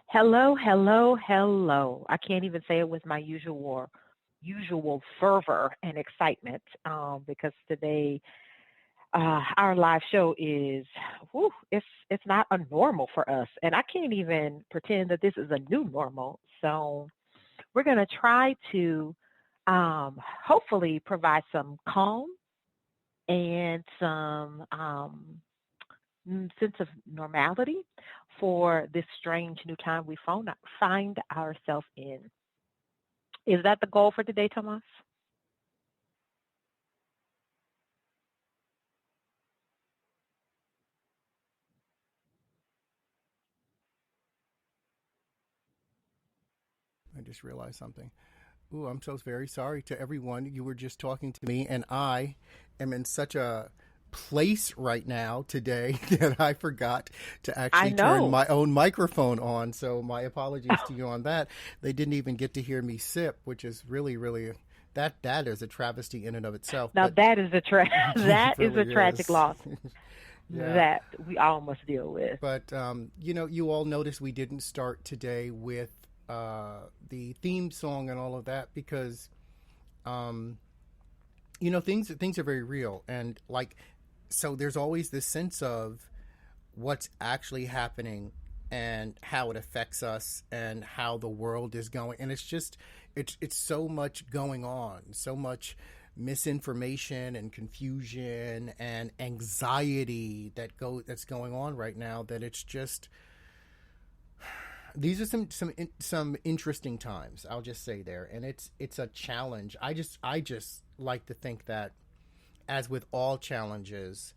Hello, hello, hello. I can't even say it with my usual fervor and excitement because today our live show is it's not a normal for us, and I can't even pretend that this is a new normal. So we're gonna try to hopefully provide some calm and some sense of normality for this strange new time we find ourselves in. Is that the goal for today, Tomas? I just realized something. Ooh, I'm so very sorry to everyone. You were just talking to me, and I am in such a place right now today that I forgot to I actually turn know. my own microphone on. So my apologies to you on that. They didn't even get to hear me sip, which is really, really that is a travesty in and of itself. Now But that is that it is a really tragic is. loss Yeah. that we all must deal with. But you all noticed we didn't start today with the theme song and all of that because um, things are very real, and like, so there's always this sense of what's actually happening and how it affects us and how the world is going, and it's so much going on, so much misinformation and confusion and anxiety that's going on right now, that it's just, these are some interesting times, I'll just say there, and it's a challenge. I just like to think that, as with all challenges,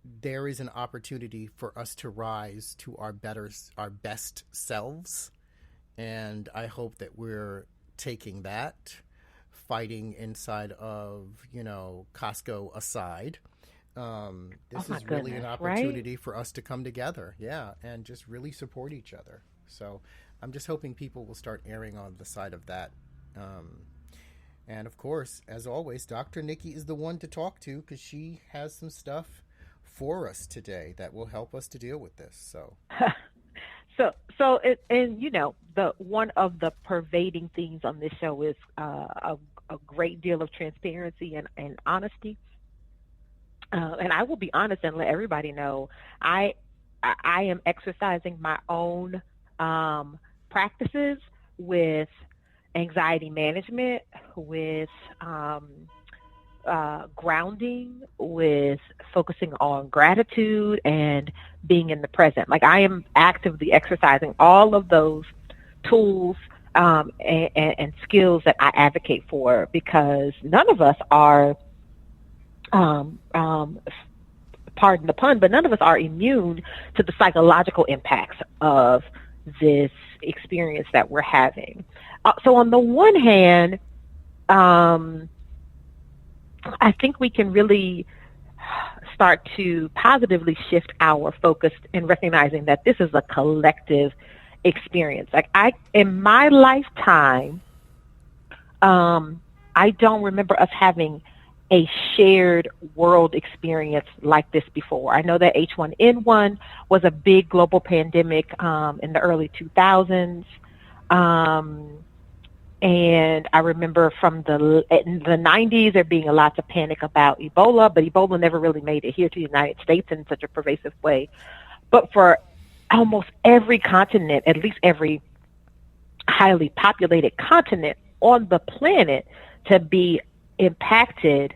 there is an opportunity for us to rise to our best selves, and I hope that we're taking that, fighting inside of, Costco aside. Oh This my is really an goodness, right? opportunity for us to come together, yeah, and just really support each other. So I'm just hoping people will start erring on the side of that. Um, and of course, as always, Dr. Nikki is the one to talk to because she has some stuff for us today that will help us to deal with this. So, And the one of the pervading themes on this show is a great deal of transparency and honesty. And I will be honest and let everybody know I I am exercising my own practices with anxiety management, with um, grounding, with focusing on gratitude and being in the present. Like I am actively exercising all of those tools and skills that I advocate for because none of us are um, um, pardon the pun, but none of us are immune to the psychological impacts of this experience that we're having. So, on the one hand, um, I think we can really start to positively shift our focus in recognizing that this is a collective experience. Like in my lifetime, um, I don't remember us having a shared world experience like this before. I know that H1N1 was a big global pandemic in the early 2000s. Um, and I remember from in the 90s there being a lot of panic about Ebola, but Ebola never really made it here to the United States in such a pervasive way. But for almost every continent, at least every highly populated continent on the planet, to be impacted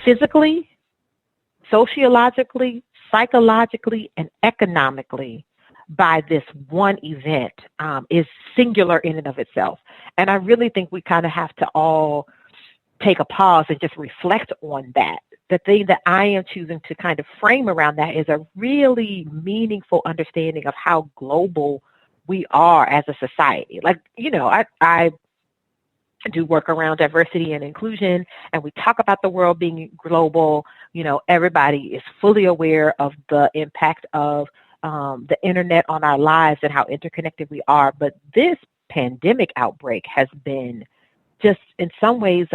physically, sociologically, psychologically, and economically by this one event is singular in and of itself. And I really think we kind of have to all take a pause and just reflect on that. The thing that I am choosing to kind of frame around that is a really meaningful understanding of how global we are as a society. Like, I do work around diversity and inclusion, and we talk about the world being global. Everybody is fully aware of the impact of the internet on our lives and how interconnected we are. But this pandemic outbreak has been just in some ways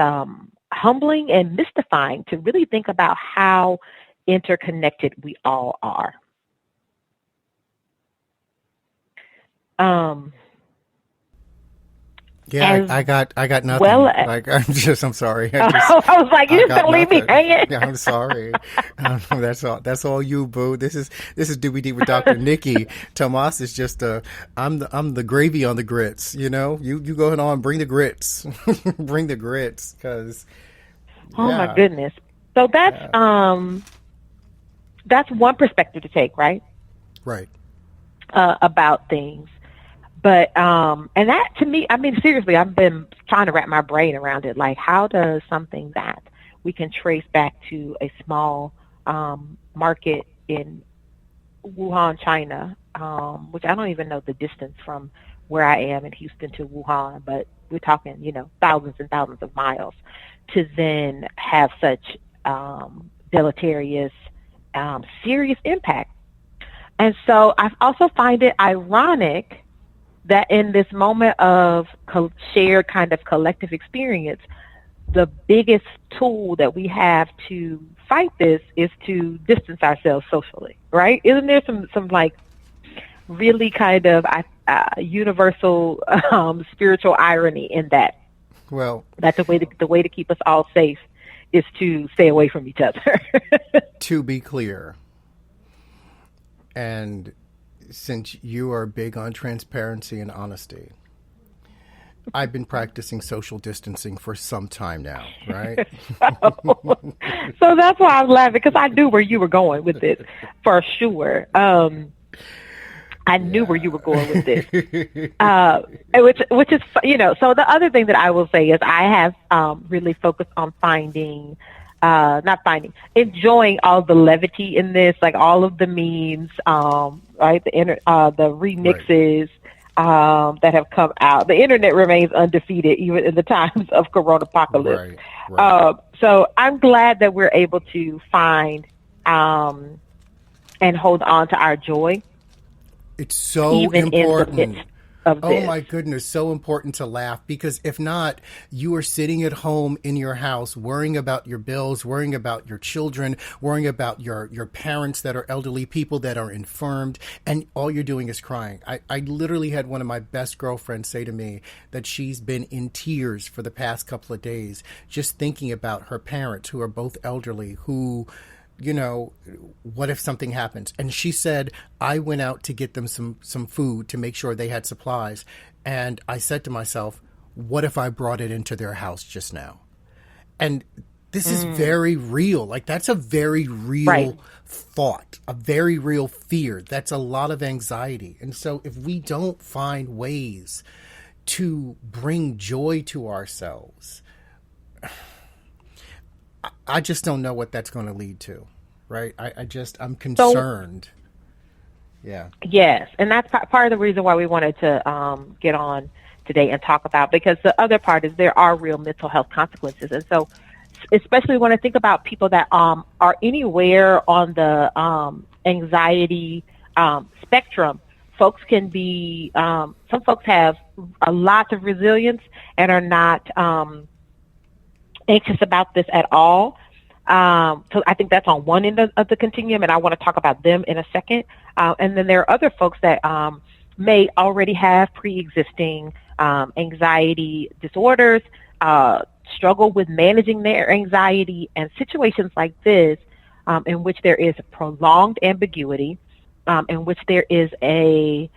humbling and mystifying to really think about how interconnected we all are. Um, Yeah, as I got well nothing. as, Like I'm sorry. I was like, you I just got gonna leave me nothing. hanging. Yeah, I'm sorry. That's all you, boo. This is DVD with Dr. Nikki. Tomas is just I'm the gravy on the grits. You know, you go ahead on, bring the grits, bring the grits, because Oh my yeah, goodness. So yeah, that's one perspective to take, right? right. About things. But and that to me, I mean, seriously, I've been trying to wrap my brain around it. Like, how does something that we can trace back to a small market in Wuhan, China, which I don't even know the distance from where I am in Houston to Wuhan, but we're talking, thousands and thousands of miles, to then have such deleterious, serious impact. And so I also find it ironic that in this moment of shared kind of collective experience, the biggest tool that we have to fight this is to distance ourselves socially, right? Isn't there some like really kind of universal spiritual irony in that? Well, That the way to keep us all safe is to stay away from each other. to be clear, and since you are big on transparency and honesty, I've been practicing social distancing for some time now, right? So that's why I was laughing because I knew where you were going with this for sure. I knew where you were going with this. Which is, so the other thing that I will say is I have really focused on enjoying all the levity in this, like all of the memes, right, the Right, remixes that have come out. The internet remains undefeated even in the times of coronapocalypse. right, right. So I'm glad that we're able to find and hold on to our joy It's so even in the midst important. of Oh this. my goodness, so important to laugh, because if not, you are sitting at home in your house worrying about your bills, worrying about your children, worrying about your parents that are elderly, people that are infirmed, and all you're doing is crying. I literally had one of my best girlfriends say to me that she's been in tears for the past couple of days just thinking about her parents, who are both elderly, who, what if something happens? And she said, I went out to get them some food to make sure they had supplies. And I said to myself, what if I brought it into their house just now? And this is very real. Like, that's a very Right. real thought, a very real fear. That's a lot of anxiety. And so if we don't find ways to bring joy to ourselves, I just don't know what that's going to lead to, right? I'm So concerned. Yeah. yes, and that's part of the reason why we wanted to get on today and talk about, because the other part is there are real mental health consequences, and so especially when I think about people that are anywhere on the anxiety spectrum, folks can be some folks have a lot of resilience and are not anxious about this at all. So I think that's on one end of the continuum, and I want to talk about them in a second. And then there are other folks that may already have pre-existing anxiety disorders, struggle with managing their anxiety, and situations like this in which there is prolonged ambiguity, in which there is a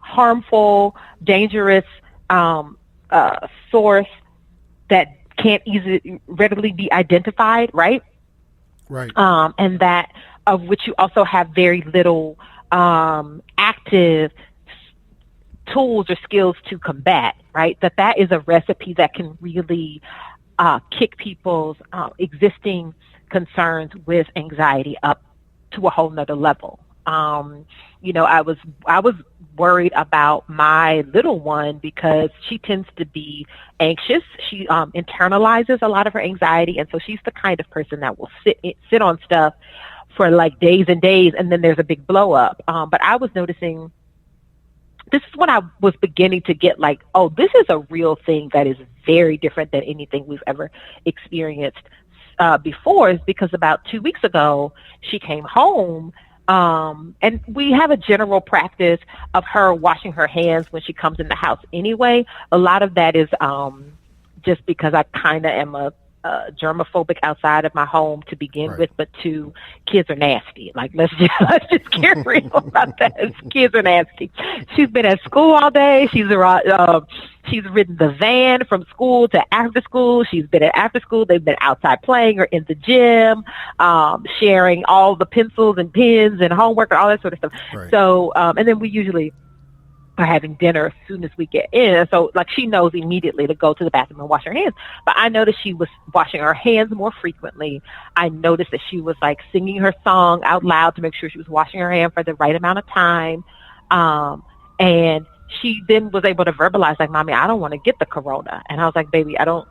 harmful, dangerous source that can't easily readily be identified, right? Right. And that of which you also have very little active tools or skills to combat, right? That is a recipe that can really kick people's existing concerns with anxiety up to a whole nother level. I was worried about my little one because she tends to be anxious. She internalizes a lot of her anxiety, and so she's the kind of person that will sit on stuff for like days and days, and then there's a big blow up. But I was noticing this is when I was beginning to get like, oh, this is a real thing that is very different than anything we've ever experienced before. Is because about 2 weeks ago she came home And we have a general practice of her washing her hands when she comes in the house anyway. A lot of that is just because I kind of am a germophobic outside of my home to begin Right. with, but two, kids are nasty. Like let's just get real about that. Kids are nasty. She's been at school all day. She's ridden the van from school to after school. She's been at after school. They've been outside playing or in the gym, sharing all the pencils and pens and homework and all that sort of stuff. Right. So, and then we usually are having dinner as soon as we get in. So like she knows immediately to go to the bathroom and wash her hands. But I noticed she was washing her hands more frequently. I noticed that she was like singing her song out loud to make sure she was washing her hand for the right amount of time. And she then was able to verbalize like, Mommy, I don't want to get the corona. And I was like, baby, I don't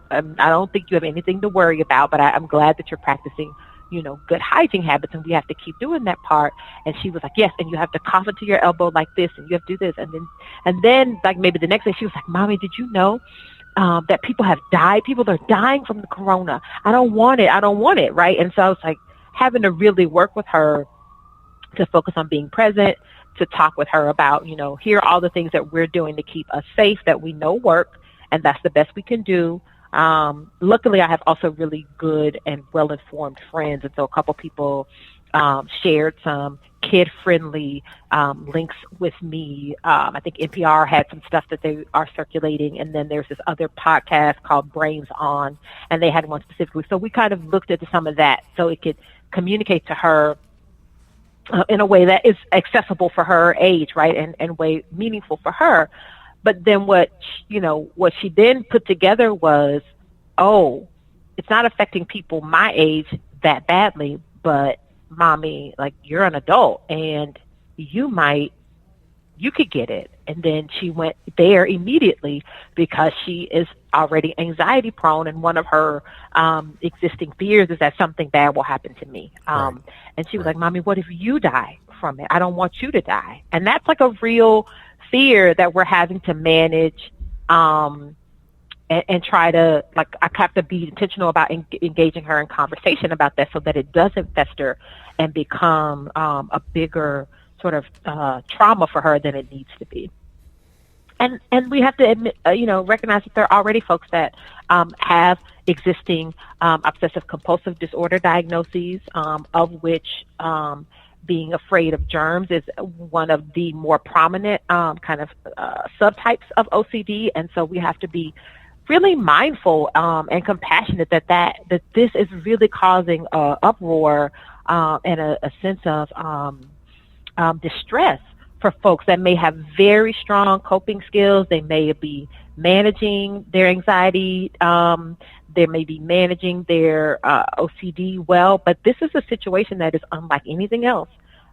think you have anything to worry about, but I'm glad that you're practicing, good hygiene habits, and we have to keep doing that part. And she was like, yes, and you have to cough into your elbow like this, and you have to do this. And then like maybe the next day she was like, Mommy, did you know that people have died? People are dying from the corona. I don't want it. Right. And so I was like having to really work with her to focus on being present, to talk with her about, here are all the things that we're doing to keep us safe that we know work, and that's the best we can do. Luckily, I have also really good and well-informed friends, and so a couple people shared some kid-friendly links with me. I think NPR had some stuff that they are circulating, and then there's this other podcast called Brains On, and they had one specifically. So we kind of looked at some of that so it could communicate to her in a way that is accessible for her age, right, and way meaningful for her. But then what she then put together was, oh, it's not affecting people my age that badly, but Mommy, like you're an adult and you could get it. And then she went there immediately because she is already anxiety prone, and one of her existing fears is that something bad will happen to me. Right. And she was like, Mommy, what if you die from it? I don't want you to die. And that's like a real fear that we're having to manage and try to, like, I have to be intentional about engaging her in conversation about that so that it doesn't fester and become a bigger sort of trauma for her than it needs to be. And we have to admit, recognize that there are already folks that have existing obsessive compulsive disorder diagnoses, of which being afraid of germs is one of the more prominent kind of subtypes of OCD. And so we have to be really mindful and compassionate that this is really causing a uproar and a sense of distress for folks that may have very strong coping skills. They may be managing their anxiety. They may be managing their OCD well, but this is a situation that is unlike anything else.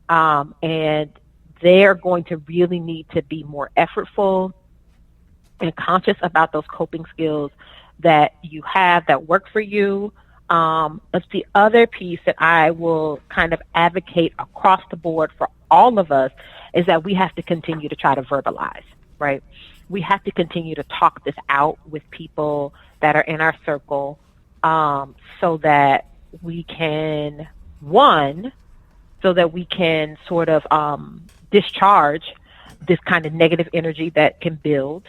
And they're going to really need to be more effortful and conscious about those coping skills that you have that work for you. But the other piece that I will kind of advocate across the board for all of us is that we have to continue to try to verbalize, right? We have to continue to talk this out with people that are in our circle, so that we can, sort of discharge this kind of negative energy that can build.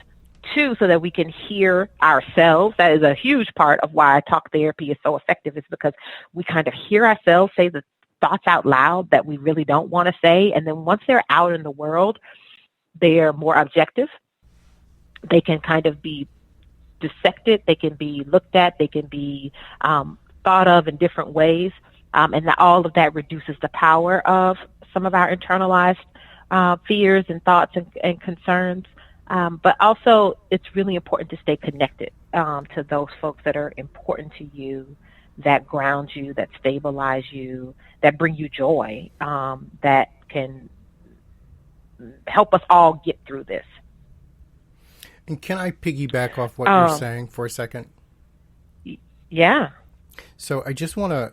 Two, so that we can hear ourselves. That is a huge part of why talk therapy is so effective, is because we kind of hear ourselves say the thoughts out loud that we really don't want to say. And then once they're out in the world, they're more objective. They can kind of be dissected. They can be looked at. They can be thought of in different ways. And all of that reduces the power of some of our internalized fears and thoughts and concerns. But also, it's really important to stay connected to those folks that are important to you, that ground you, that stabilize you, that bring you joy, that can help us all get through this. And can I piggyback off what you're saying for a second? Yeah. So I just want to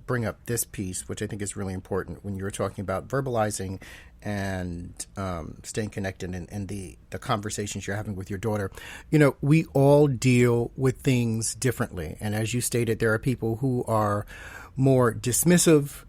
bring up this piece, which I think is really important when you were talking about verbalizing and staying connected and the conversations you're having with your daughter. We all deal with things differently. And as you stated, there are people who are more dismissive